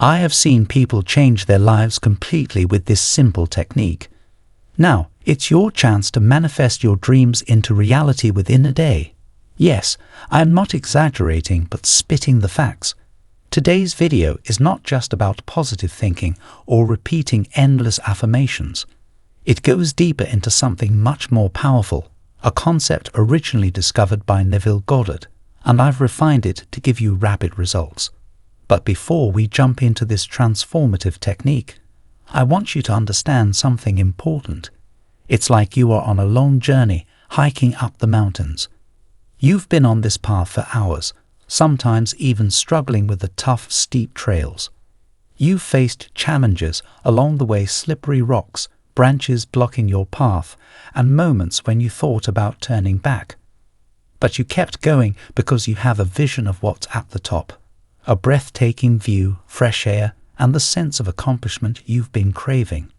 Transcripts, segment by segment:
I have seen people change their lives completely with this simple technique. Now, it's your chance to manifest your dreams into reality within a day. Yes, I am not exaggerating but spitting the facts. Today's video is not just about positive thinking or repeating endless affirmations. It goes deeper into something much more powerful, a concept originally discovered by Neville Goddard, and I've refined it to give you rapid results. But before we jump into this transformative technique, I want you to understand something important. It's like you are on a long journey hiking up the mountains. You've been on this path for hours, sometimes even struggling with the tough, steep trails. You've faced challenges along the way, slippery rocks, branches blocking your path, and moments when you thought about turning back. But you kept going because you have a vision of what's at the top, a breathtaking view, fresh air, and the sense of accomplishment you've been craving.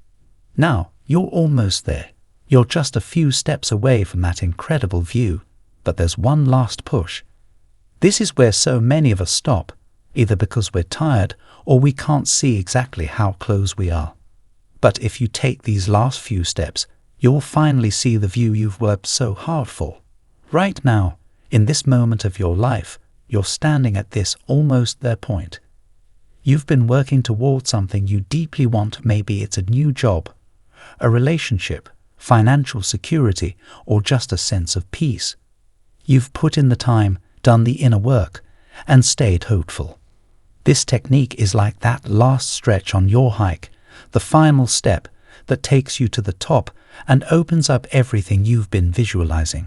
Now, you're almost there. You're just a few steps away from that incredible view, but there's one last push. This is where so many of us stop, either because we're tired or we can't see exactly how close we are. But if you take these last few steps, you'll finally see the view you've worked so hard for. Right now, in this moment of your life, you're standing at this almost there point. You've been working towards something you deeply want. Maybe it's a new job, a relationship, financial security, or just a sense of peace. You've put in the time, done the inner work, and stayed hopeful. This technique is like that last stretch on your hike, the final step that takes you to the top and opens up everything you've been visualizing.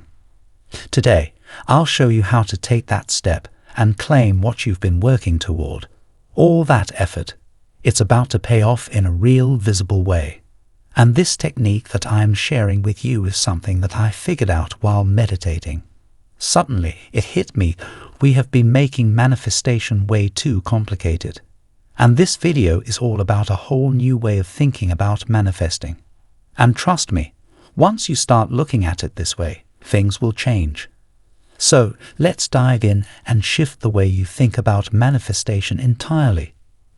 Today, I'll show you how to take that step and claim what you've been working toward. All that effort, it's about to pay off in a real, visible way. And this technique that I'm sharing with you is something that I figured out while meditating. Suddenly, it hit me, we have been making manifestation way too complicated. And this video is all about a whole new way of thinking about manifesting. And trust me, once you start looking at it this way, things will change. So, let's dive in and shift the way you think about manifestation entirely.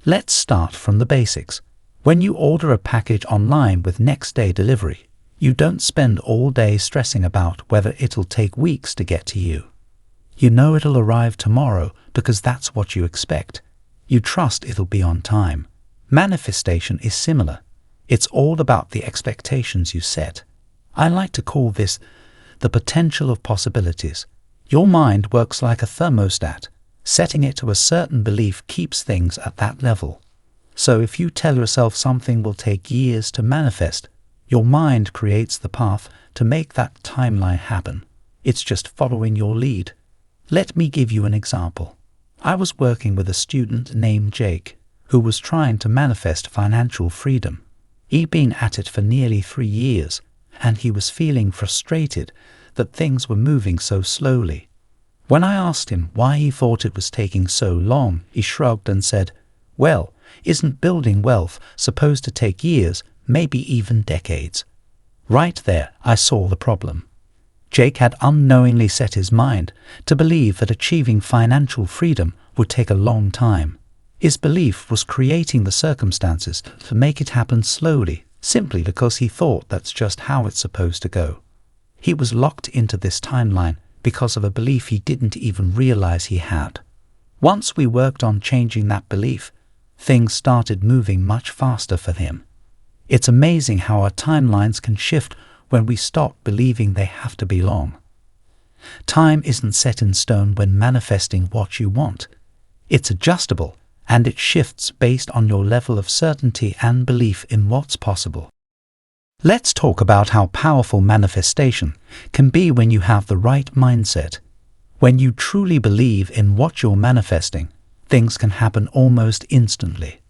Let's start from the basics. When you order a package online with next-day delivery, you don't spend all day stressing about whether it'll take weeks to get to you. You know it'll arrive tomorrow because that's what you expect. You trust it'll be on time. Manifestation is similar. It's all about the expectations you set. I like to call this the potential of possibilities. Your mind works like a thermostat. Setting it to a certain belief keeps things at that level. So if you tell yourself something will take years to manifest, your mind creates the path to make that timeline happen. It's just following your lead. Let me give you an example. I was working with a student named Jake, who was trying to manifest financial freedom. He'd been at it for nearly 3 years, and he was feeling frustrated that things were moving so slowly. When I asked him why he thought it was taking so long, he shrugged and said, "Well, isn't building wealth supposed to take years, maybe even decades?" Right there, I saw the problem. Jake had unknowingly set his mind to believe that achieving financial freedom would take a long time. His belief was creating the circumstances to make it happen slowly, simply because he thought that's just how it's supposed to go. He was locked into this timeline because of a belief he didn't even realize he had. Once we worked on changing that belief, things started moving much faster for him. It's amazing how our timelines can shift when we stop believing they have to be long. Time isn't set in stone when manifesting what you want. It's adjustable, and it shifts based on your level of certainty and belief in what's possible. Let's talk about how powerful manifestation can be when you have the right mindset. When you truly believe in what you're manifesting, things can happen almost instantly.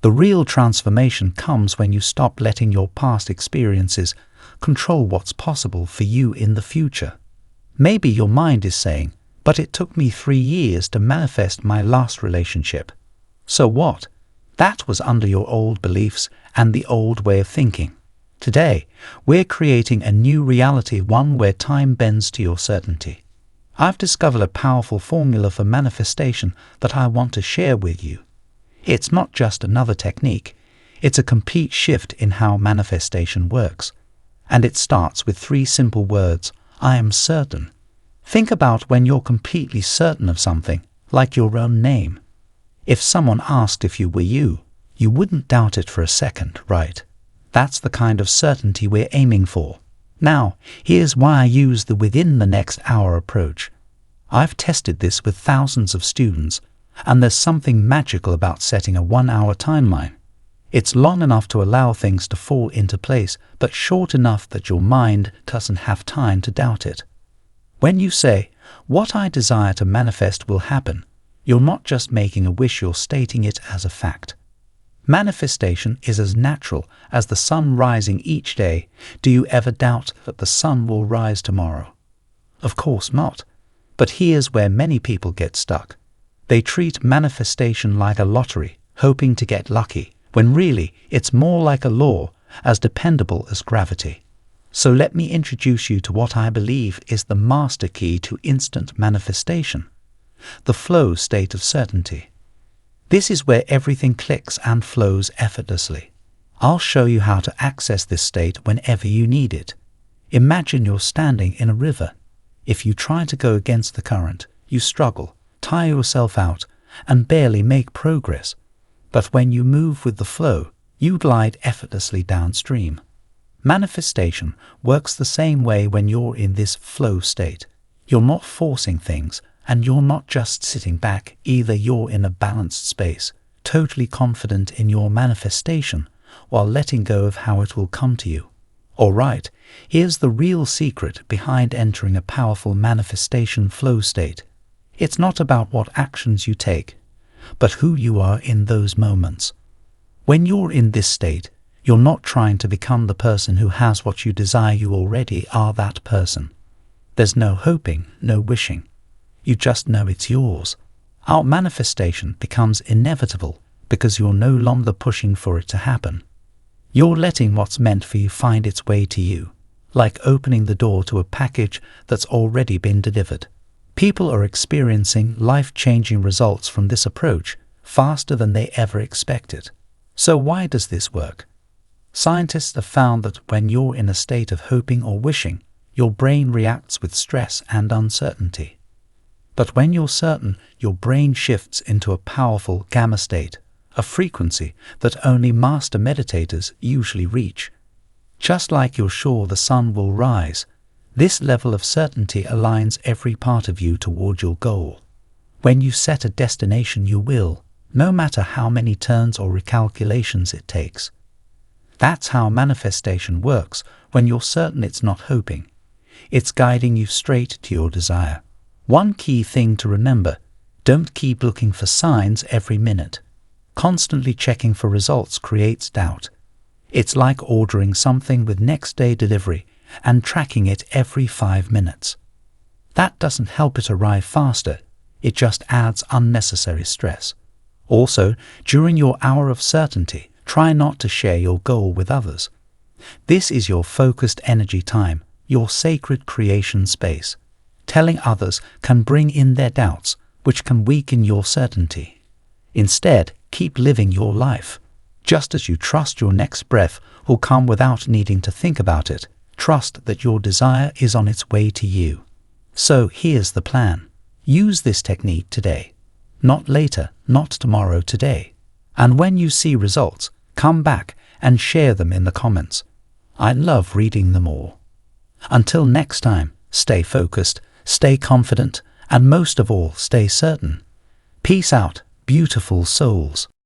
The real transformation comes when you stop letting your past experiences control what's possible for you in the future. Maybe your mind is saying, "But it took me 3 years to manifest my last relationship." So what? That was under your old beliefs and the old way of thinking. Today, we're creating a new reality, one where time bends to your certainty. I've discovered a powerful formula for manifestation that I want to share with you. It's not just another technique, it's a complete shift in how manifestation works. And it starts with 3 simple words: I am certain. Think about when you're completely certain of something, like your own name. If someone asked if you were you wouldn't doubt it for a second, right? That's the kind of certainty we're aiming for. Now, here's why I use the within the next hour approach. I've tested this with thousands of students, and there's something magical about setting a 1-hour timeline. It's long enough to allow things to fall into place, but short enough that your mind doesn't have time to doubt it. When you say, "What I desire to manifest will happen," you're not just making a wish, you're stating it as a fact. Manifestation is as natural as the sun rising each day. Do you ever doubt that the sun will rise tomorrow? Of course not. But here's where many people get stuck. They treat manifestation like a lottery, hoping to get lucky, when really it's more like a law, as dependable as gravity. So let me introduce you to what I believe is the master key to instant manifestation: the flow state of certainty. This is where everything clicks and flows effortlessly. I'll show you how to access this state whenever you need it. Imagine you're standing in a river. If you try to go against the current, you struggle, tire yourself out, and barely make progress. But when you move with the flow, you glide effortlessly downstream. Manifestation works the same way when you're in this flow state. You're not forcing things, and you're not just sitting back either. You're in a balanced space, totally confident in your manifestation, while letting go of how it will come to you. All right, here's the real secret behind entering a powerful manifestation flow state. It's not about what actions you take, but who you are in those moments. When you're in this state, you're not trying to become the person who has what you desire. You already are that person. There's no hoping, no wishing. You just know it's yours. Our manifestation becomes inevitable because you're no longer pushing for it to happen. You're letting what's meant for you find its way to you, like opening the door to a package that's already been delivered. People are experiencing life-changing results from this approach faster than they ever expected. So why does this work? Scientists have found that when you're in a state of hoping or wishing, your brain reacts with stress and uncertainty. But when you're certain, your brain shifts into a powerful gamma state, a frequency that only master meditators usually reach. Just like you're sure the sun will rise, this level of certainty aligns every part of you toward your goal. When you set a destination, you will, no matter how many turns or recalculations it takes. That's how manifestation works when you're certain. It's not hoping. It's guiding you straight to your desire. One key thing to remember: don't keep looking for signs every minute. Constantly checking for results creates doubt. It's like ordering something with next-day delivery and tracking it every 5 minutes. That doesn't help it arrive faster, it just adds unnecessary stress. Also, during your hour of certainty, try not to share your goal with others. This is your focused energy time, your sacred creation space. Telling others can bring in their doubts, which can weaken your certainty. Instead, keep living your life. Just as you trust your next breath will come without needing to think about it, trust that your desire is on its way to you. So here's the plan. Use this technique today. Not later, not tomorrow, today. And when you see results, come back and share them in the comments. I love reading them all. Until next time, stay focused, stay confident, and most of all, stay certain. Peace out, beautiful souls.